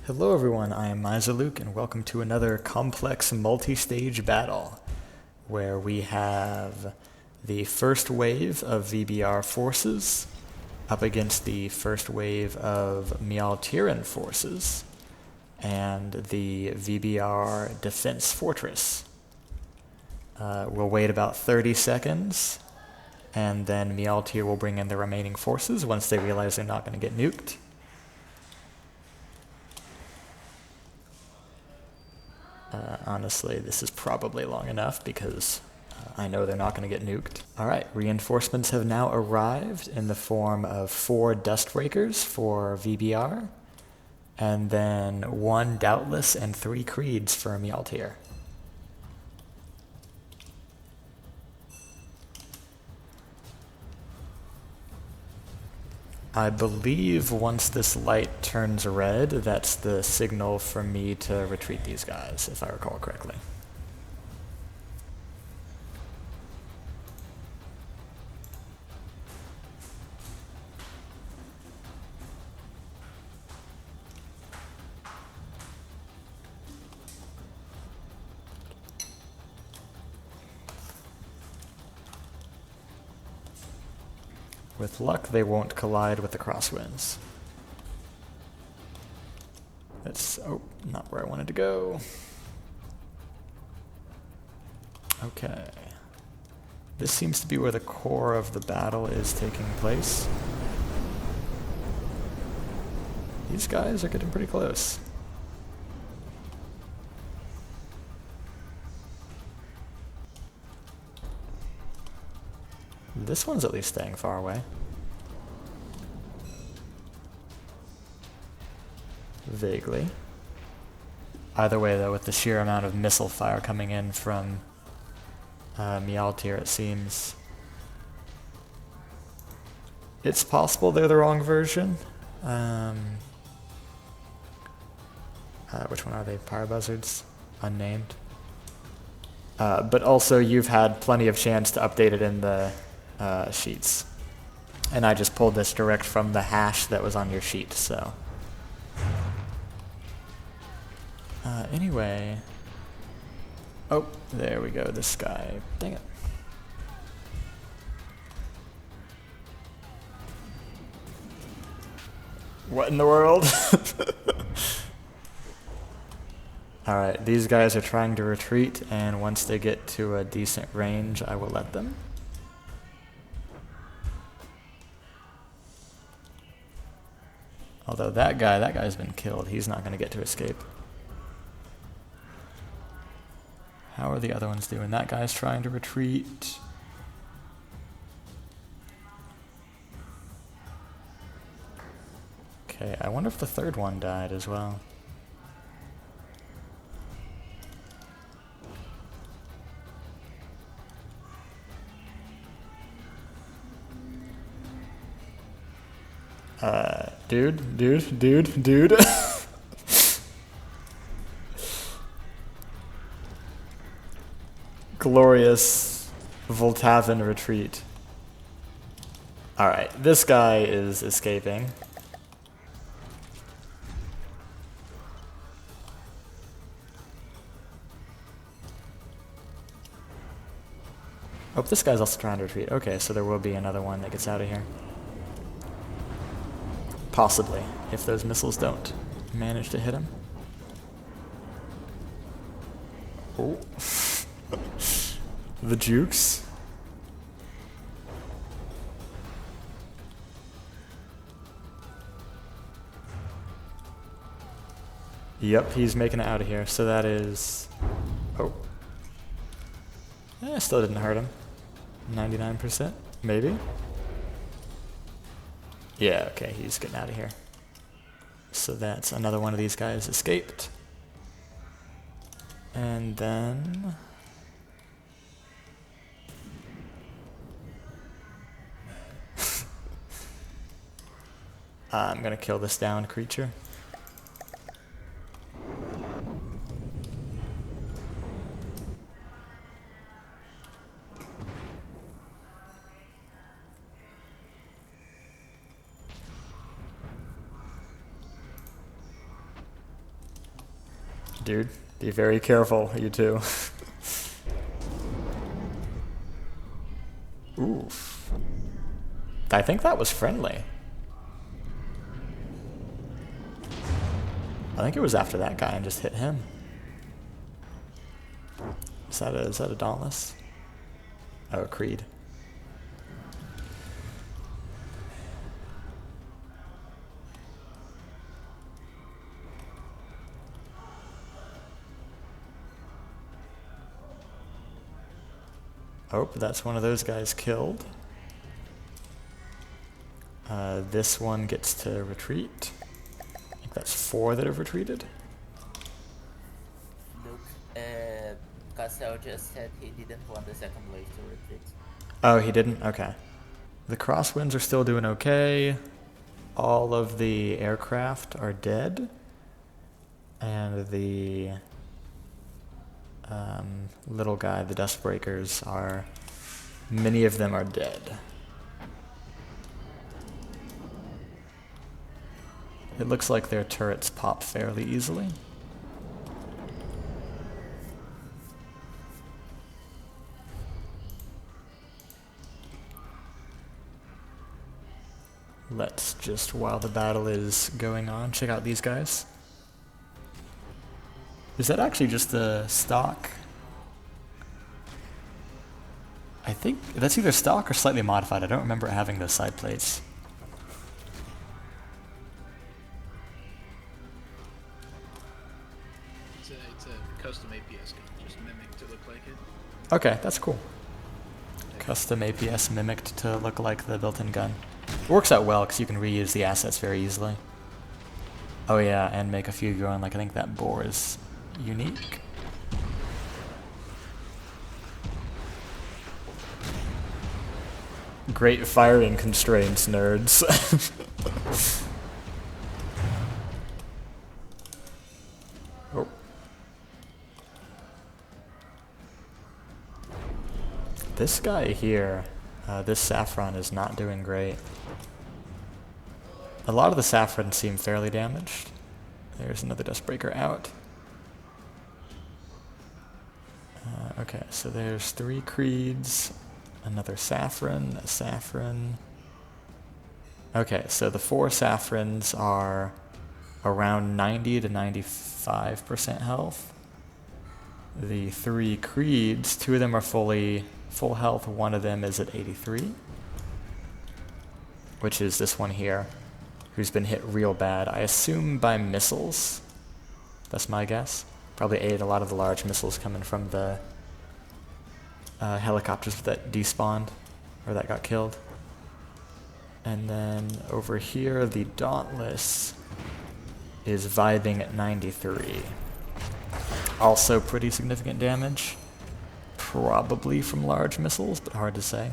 Hello everyone, I am Luke, and welcome to another complex multi-stage battle, where we have the first wave of VBR forces up against the first wave of Mjalltir forces, and the VBR defense fortress. We'll wait about 30 seconds, and then Mjalltir will bring in the remaining forces once they realize they're not going to get nuked. Honestly, this is probably long enough because I know they're not going to get nuked. Alright, reinforcements have now arrived in the form of 4 Dustbreakers for VBR, and then 1 Doubtless and 3 Creeds for Mjalltir. I believe once this light turns red, that's the signal for me to retreat these guys, if I recall correctly. With luck, they won't collide with the crosswinds. That's, not where I wanted to go. Okay. This seems to be where the core of the battle is taking place. These guys are getting pretty close. This one's at least staying far away. Vaguely. Either way, though, with the sheer amount of missile fire coming in from Mjalltir, it seems it's possible they're the wrong version. Which one are they? Pyro Buzzards? Unnamed. But also, you've had plenty of chance to update it in the sheets. And I just pulled this direct from the hash that was on your sheet, so. Anyway. Oh, there we go, this guy. Dang it. What in the world? Alright, these guys are trying to retreat, and once they get to a decent range, I will let them. Although that guy's been killed. He's not going to get to escape. How are the other ones doing? That guy's trying to retreat. Okay, I wonder if the third one died as well. Dude. Glorious Voltavan retreat. Alright, this guy is escaping. Oh, this guy's also trying to retreat. Okay, so there will be another one that gets out of here. Possibly, if those missiles don't manage to hit him. Oh. The jukes. Yep, he's making it out of here, so that is... Oh. Still didn't hurt him. 99%, maybe? Yeah, okay, he's getting out of here. So that's another one of these guys escaped. And then... I'm gonna kill this downed creature. Dude, be very careful, you two. Oof. I think that was friendly. I think it was after that guy and just hit him. Is that a Dauntless? Oh, a Creed. Oh, that's one of those guys killed. This one gets to retreat. I think that's 4 that have retreated. Look, Castell just said he didn't want the second wave to retreat. Oh, he didn't? Okay. The crosswinds are still doing okay. All of the aircraft are dead. And the little guy, the Dustbreakers, many of them are dead. It looks like their turrets pop fairly easily. Let's just, while the battle is going on, check out these guys. Is that actually just the stock? I think that's either stock or slightly modified. I don't remember having those side plates. It's a custom APS gun, just mimicked to look like it. Okay, that's cool. Custom APS mimicked to look like the built-in gun. It works out well because you can reuse the assets very easily. Oh yeah, and make a few of your own, like I think that bore is unique. Great firing constraints, nerds. Oh. This guy here, this Saffron is not doing great. A lot of the Saffron seem fairly damaged. There's another Dustbreaker out. Okay, so there's 3 Creeds, another Saffron, a Saffron. Okay, so the 4 Saffrons are around 90 to 95% health. The 3 Creeds, 2 of them are full health, 1 of them is at 83, which is this one here, who's been hit real bad. I assume by missiles. That's my guess. Probably ate a lot of the large missiles coming from the helicopters that despawned, or that got killed. And then over here, the Dauntless is vibing at 93. Also pretty significant damage. Probably from large missiles, but hard to say.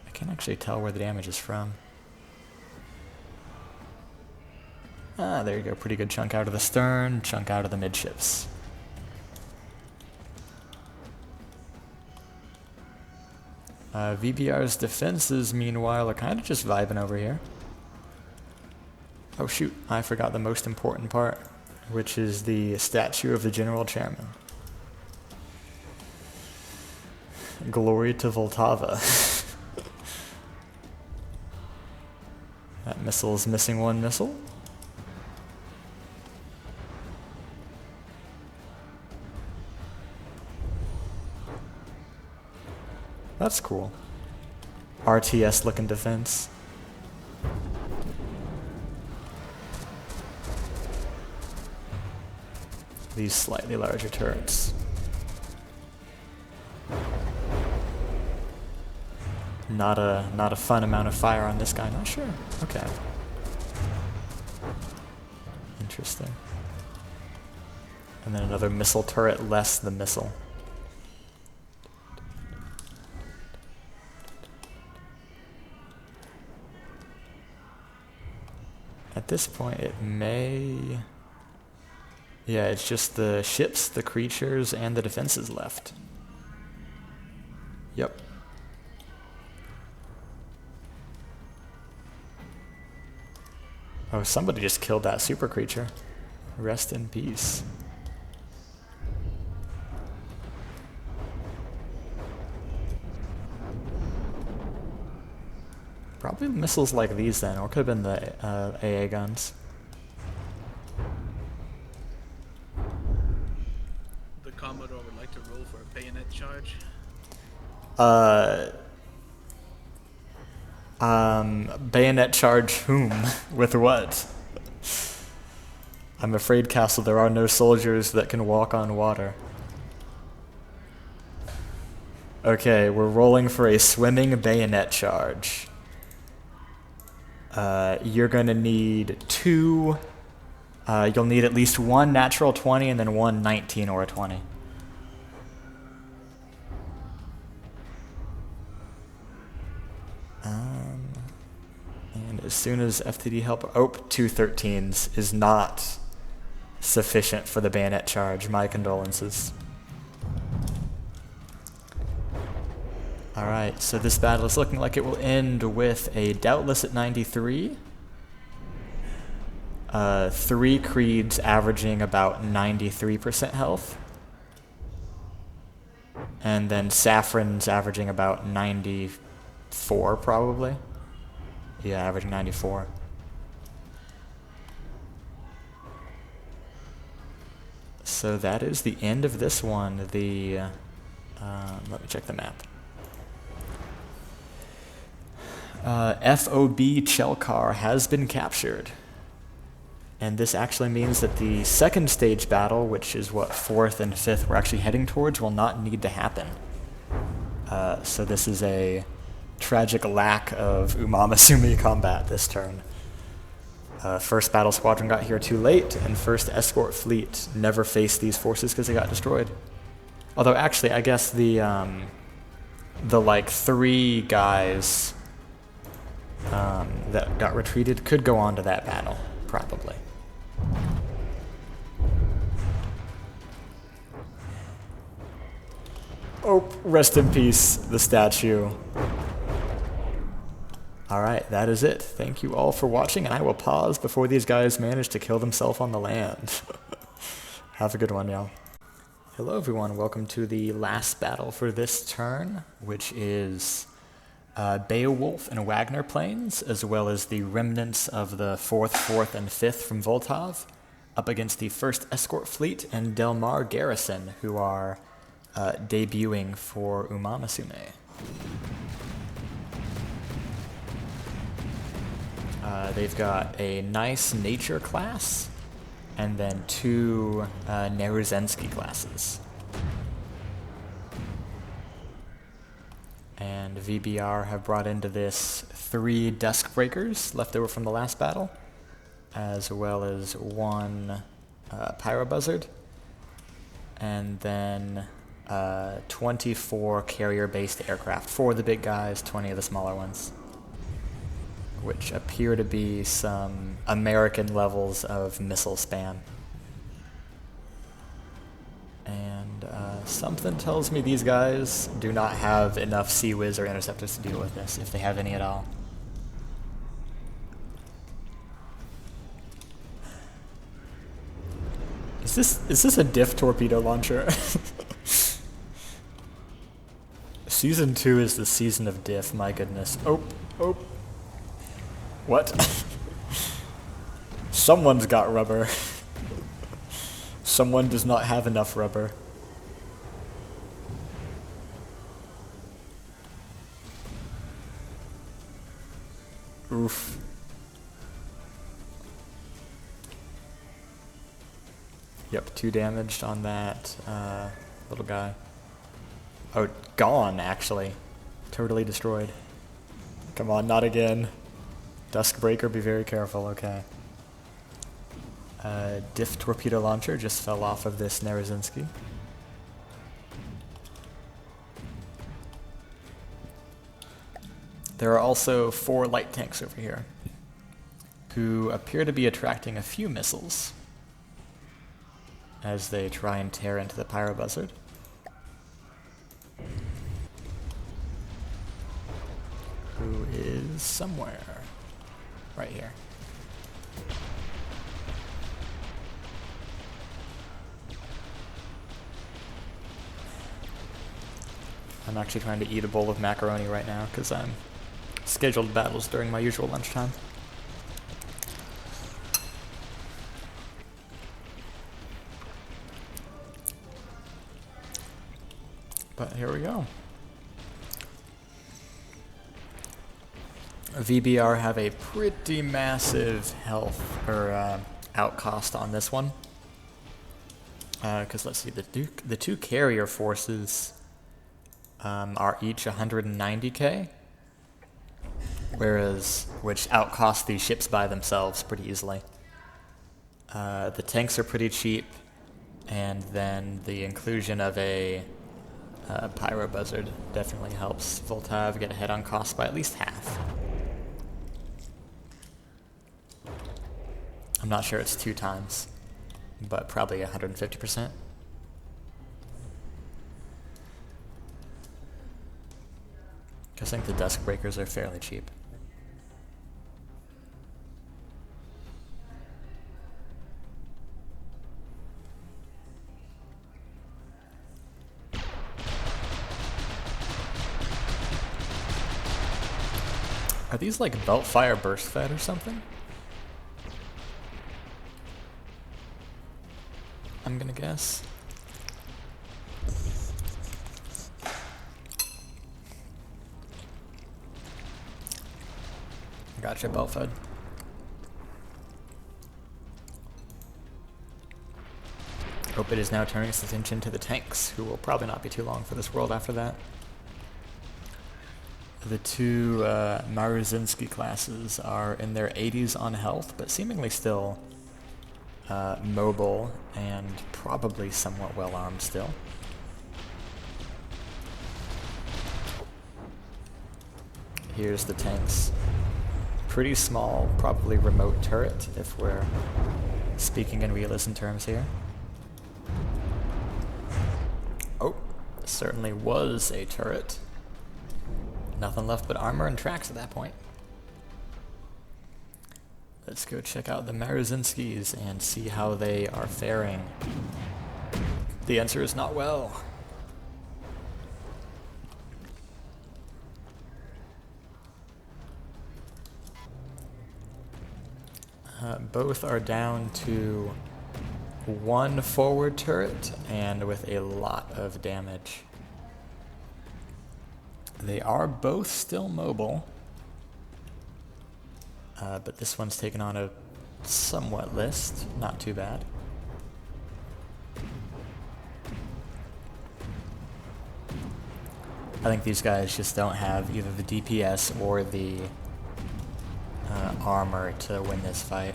I can't actually tell where the damage is from. Ah, there you go. Pretty good chunk out of the stern, chunk out of the midships. VBR's defenses, meanwhile, are kind of just vibing over here. Oh shoot, I forgot the most important part, which is the statue of the General Chairman. Glory to Vltava. That missile's missing 1 missile. That's cool. RTS looking defense. These slightly larger turrets. Not a fun amount of fire on this guy, not sure. Okay. Interesting. And then another missile turret less the missile. At this point, it may... Yeah, it's just the ships, the creatures, and the defenses left. Yep. Oh, somebody just killed that super creature. Rest in peace. Probably missiles like these then, or could have been the AA guns. The Commodore would like to roll for a bayonet charge. Bayonet charge whom? With what? I'm afraid, Castle, there are no soldiers that can walk on water. Okay, we're rolling for a swimming bayonet charge. You're gonna need two, you'll need at least one natural 20 and then one 19 or a 20. And as soon as FTD help, two 13s is not sufficient for the bayonet charge. My condolences. Alright, so this battle is looking like it will end with a Doubtless at 93. 3 Creeds averaging about 93% health. And then Saffron's averaging about 94 probably. Yeah, averaging 94. So that is the end of this one. Let me check the map. FOB Chelkar has been captured. And this actually means that the second stage battle, which is what 4th and 5th we're actually heading towards, will not need to happen. So this is a tragic lack of Umamasumi combat this turn. First battle squadron got here too late, and first escort fleet never faced these forces because they got destroyed. Although actually, I guess the like 3 guys that got retreated could go on to that battle, probably. Oh, rest in peace, the statue. Alright, that is it. Thank you all for watching, and I will pause before these guys manage to kill themselves on the land. Have a good one, y'all. Hello everyone, welcome to the last battle for this turn, which is Beowulf and Wagner Plains, as well as the remnants of the 4th, 4th, and 5th from Voltov, up against the 1st Escort Fleet and Delmar Garrison, who are debuting for Umamusume. They've got a nice nature class, and then 2 Neruzensky classes. And VBR have brought into this 3 Duskbreakers left over from the last battle, as well as 1 Pyrobuzzard, and then 24 carrier-based aircraft, 4 of the big guys, 20 of the smaller ones, which appear to be some American levels of missile spam. And something tells me these guys do not have enough Sea Whiz or interceptors to deal with this, if they have any at all. Is this a diff torpedo launcher? Season 2 is the season of diff, my goodness. Oh. What? Someone's got rubber. Someone does not have enough rubber. Oof. Yep, 2 damaged on that little guy. Oh, gone, actually. Totally destroyed. Come on, not again. Duskbreaker, be very careful, okay. Diff torpedo launcher just fell off of this Neruzensky. There are also 4 light tanks over here, who appear to be attracting a few missiles as they try and tear into the Pyrobuzzard. Who is somewhere right here. I'm actually trying to eat a bowl of macaroni right now because I'm scheduled battles during my usual lunchtime. But here we go. VBR have a pretty massive health or outcast on this one. Because let's see, the two carrier forces are each 190k, which outcost these ships by themselves pretty easily. The tanks are pretty cheap, and then the inclusion of a Pyro Buzzard definitely helps Voltav get ahead on cost by at least half. I'm not sure it's 2 times, but probably 150%. I think the Dusk Breakers are fairly cheap. Are these like belt fire burst fed or something? I'm gonna guess. Gotcha, belt fed. Hope it is now turning its attention to the tanks, who will probably not be too long for this world after that. The two Maruzinski classes are in their 80s on health, but seemingly still mobile and probably somewhat well armed still. Here's the tanks. Pretty small, probably remote turret if we're speaking in realism terms here. Oh, certainly was a turret. Nothing left but armor and tracks at that point. Let's go check out the Maruzinskis and see how they are faring. The answer is not well. Both are down to 1 forward turret and with a lot of damage. They are both still mobile, but this one's taken on a somewhat list, not too bad. I think these guys just don't have either the DPS or the armor to win this fight.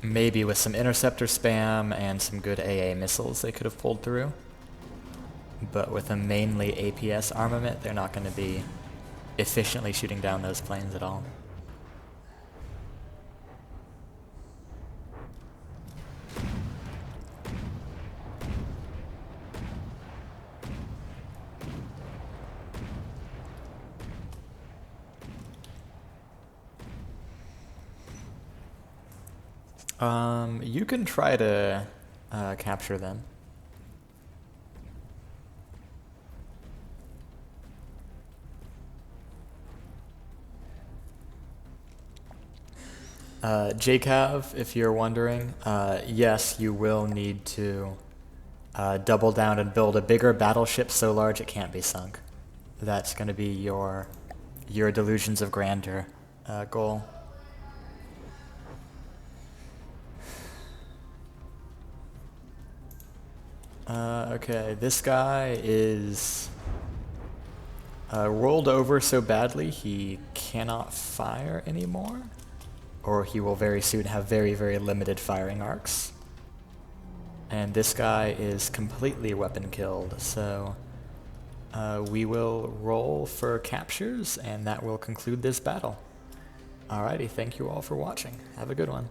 Maybe with some interceptor spam and some good AA missiles they could have pulled through. But with a mainly APS armament, they're not going to be efficiently shooting down those planes at all. You can try to capture them. JCav, if you're wondering, yes, you will need to double down and build a bigger battleship so large it can't be sunk. That's going to be your delusions of grandeur goal. Okay, this guy is rolled over so badly he cannot fire anymore, or he will very soon have very, very limited firing arcs. And this guy is completely weapon killed, so we will roll for captures, and that will conclude this battle. Alrighty, thank you all for watching. Have a good one.